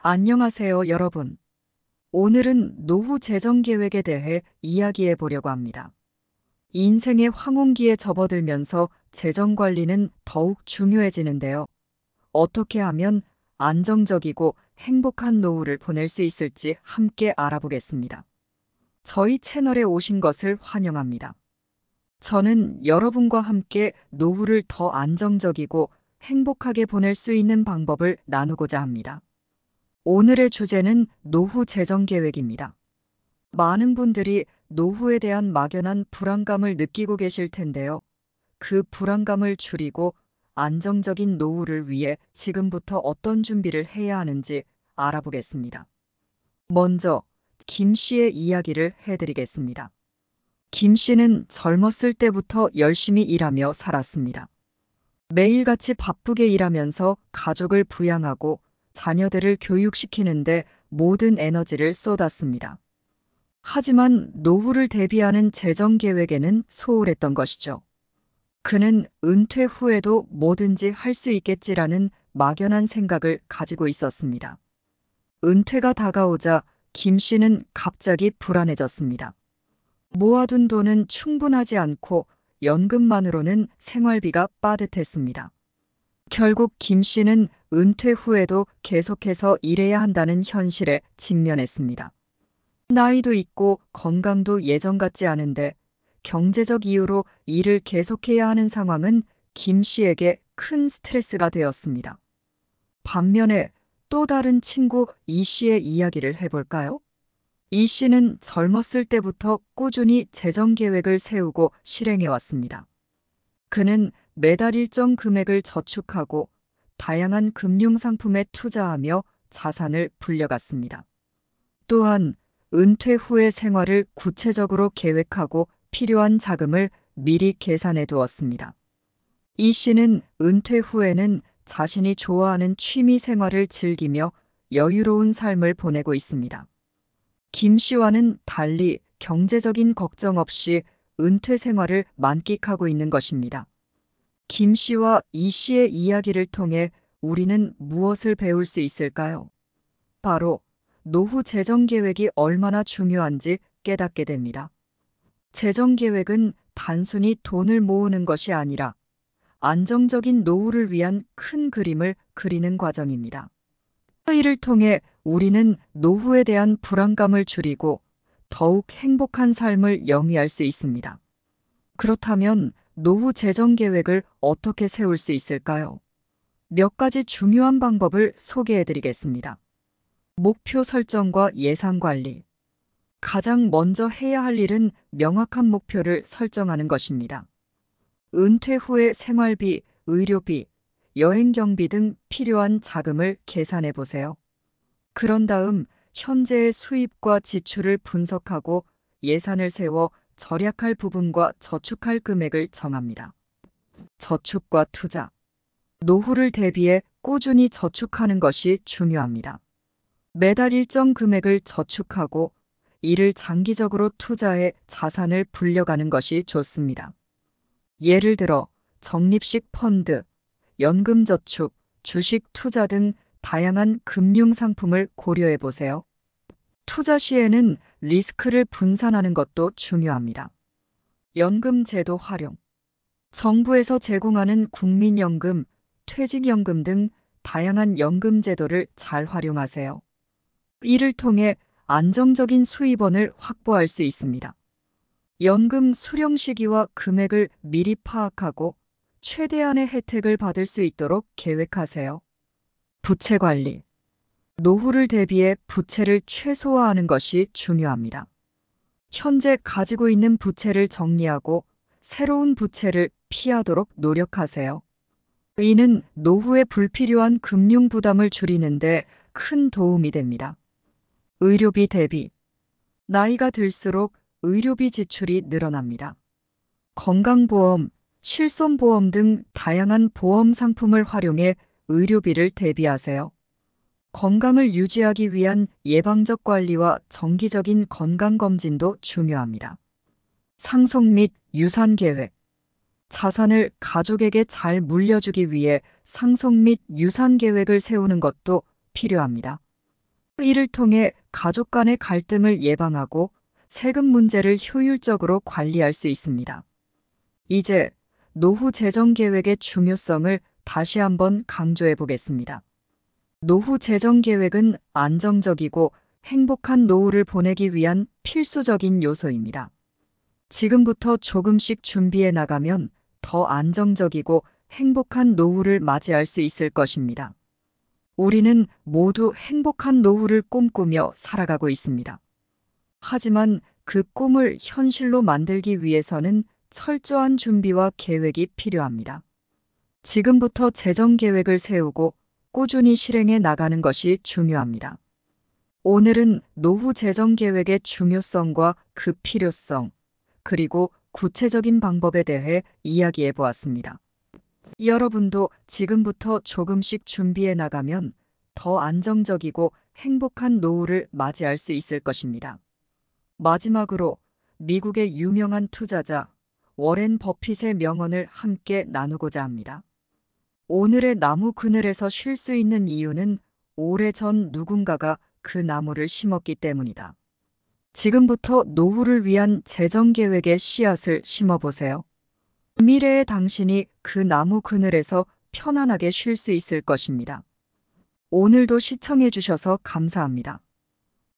안녕하세요, 여러분. 오늘은 노후 재정 계획에 대해 이야기해 보려고 합니다. 인생의 황혼기에 접어들면서 재정 관리는 더욱 중요해지는데요. 어떻게 하면 안정적이고 행복한 노후를 보낼 수 있을지 함께 알아보겠습니다. 저희 채널에 오신 것을 환영합니다. 저는 여러분과 함께 노후를 더 안정적이고 행복하게 보낼 수 있는 방법을 나누고자 합니다. 오늘의 주제는 노후 재정 계획입니다. 많은 분들이 노후에 대한 막연한 불안감을 느끼고 계실 텐데요. 그 불안감을 줄이고 안정적인 노후를 위해 지금부터 어떤 준비를 해야 하는지 알아보겠습니다. 먼저 김 씨의 이야기를 해드리겠습니다. 김 씨는 젊었을 때부터 열심히 일하며 살았습니다. 매일같이 바쁘게 일하면서 가족을 부양하고 자녀들을 교육시키는데 모든 에너지를 쏟았습니다. 하지만 노후를 대비하는 재정 계획에는 소홀했던 것이죠. 그는 은퇴 후에도 뭐든지 할 수 있겠지라는 막연한 생각을 가지고 있었습니다. 은퇴가 다가오자 김 씨는 갑자기 불안해졌습니다. 모아둔 돈은 충분하지 않고 연금만으로는 생활비가 빠듯했습니다. 결국 김 씨는 은퇴 후에도 계속해서 일해야 한다는 현실에 직면했습니다. 나이도 있고 건강도 예전 같지 않은데 경제적 이유로 일을 계속해야 하는 상황은 김 씨에게 큰 스트레스가 되었습니다. 반면에 또 다른 친구 이 씨의 이야기를 해볼까요? 이 씨는 젊었을 때부터 꾸준히 재정 계획을 세우고 실행해왔습니다. 그는 매달 일정 금액을 저축하고 다양한 금융상품에 투자하며 자산을 불려갔습니다. 또한 은퇴 후의 생활을 구체적으로 계획하고 필요한 자금을 미리 계산해 두었습니다. 이 씨는 은퇴 후에는 자신이 좋아하는 취미 생활을 즐기며 여유로운 삶을 보내고 있습니다. 김 씨와는 달리 경제적인 걱정 없이 은퇴 생활을 만끽하고 있는 것입니다. 김 씨와 이 씨의 이야기를 통해 우리는 무엇을 배울 수 있을까요? 바로 노후 재정 계획이 얼마나 중요한지 깨닫게 됩니다. 재정 계획은 단순히 돈을 모으는 것이 아니라 안정적인 노후를 위한 큰 그림을 그리는 과정입니다. 이를 통해 우리는 노후에 대한 불안감을 줄이고 더욱 행복한 삶을 영위할 수 있습니다. 그렇다면 노후 재정 계획을 어떻게 세울 수 있을까요? 몇 가지 중요한 방법을 소개해 드리겠습니다. 목표 설정과 예산 관리. 가장 먼저 해야 할 일은 명확한 목표를 설정하는 것입니다. 은퇴 후의 생활비, 의료비, 여행 경비 등 필요한 자금을 계산해 보세요. 그런 다음 현재의 수입과 지출을 분석하고 예산을 세워 절약할 부분과 저축할 금액을 정합니다. 저축과 투자. 노후를 대비해 꾸준히 저축하는 것이 중요합니다. 매달 일정 금액을 저축하고 이를 장기적으로 투자해 자산을 불려가는 것이 좋습니다. 예를 들어 적립식 펀드, 연금저축, 주식 투자 등 다양한 금융상품을 고려해 보세요. 투자 시에는 리스크를 분산하는 것도 중요합니다. 연금 제도 활용. 정부에서 제공하는 국민연금, 퇴직연금 등 다양한 연금 제도를 잘 활용하세요. 이를 통해 안정적인 수입원을 확보할 수 있습니다. 연금 수령 시기와 금액을 미리 파악하고 최대한의 혜택을 받을 수 있도록 계획하세요. 부채 관리. 노후를 대비해 부채를 최소화하는 것이 중요합니다. 현재 가지고 있는 부채를 정리하고 새로운 부채를 피하도록 노력하세요. 이는 노후에 불필요한 금융 부담을 줄이는데 큰 도움이 됩니다. 의료비 대비. 나이가 들수록 의료비 지출이 늘어납니다. 건강보험, 실손보험 등 다양한 보험 상품을 활용해 의료비를 대비하세요. 건강을 유지하기 위한 예방적 관리와 정기적인 건강검진도 중요합니다. 상속 및 유산 계획. 자산을 가족에게 잘 물려주기 위해 상속 및 유산 계획을 세우는 것도 필요합니다. 이를 통해 가족 간의 갈등을 예방하고 세금 문제를 효율적으로 관리할 수 있습니다. 이제 노후 재정 계획의 중요성을 다시 한번 강조해 보겠습니다. 노후 재정 계획은 안정적이고 행복한 노후를 보내기 위한 필수적인 요소입니다. 지금부터 조금씩 준비해 나가면 더 안정적이고 행복한 노후를 맞이할 수 있을 것입니다. 우리는 모두 행복한 노후를 꿈꾸며 살아가고 있습니다. 하지만 그 꿈을 현실로 만들기 위해서는 철저한 준비와 계획이 필요합니다. 지금부터 재정 계획을 세우고 꾸준히 실행해 나가는 것이 중요합니다. 오늘은 노후 재정 계획의 중요성과 그 필요성, 그리고 구체적인 방법에 대해 이야기해 보았습니다. 여러분도 지금부터 조금씩 준비해 나가면 더 안정적이고 행복한 노후를 맞이할 수 있을 것입니다. 마지막으로 미국의 유명한 투자자 워렌 버핏의 명언을 함께 나누고자 합니다. 오늘의 나무 그늘에서 쉴 수 있는 이유는 오래전 누군가가 그 나무를 심었기 때문이다. 지금부터 노후를 위한 재정 계획의 씨앗을 심어보세요. 미래의 당신이 그 나무 그늘에서 편안하게 쉴 수 있을 것입니다. 오늘도 시청해 주셔서 감사합니다.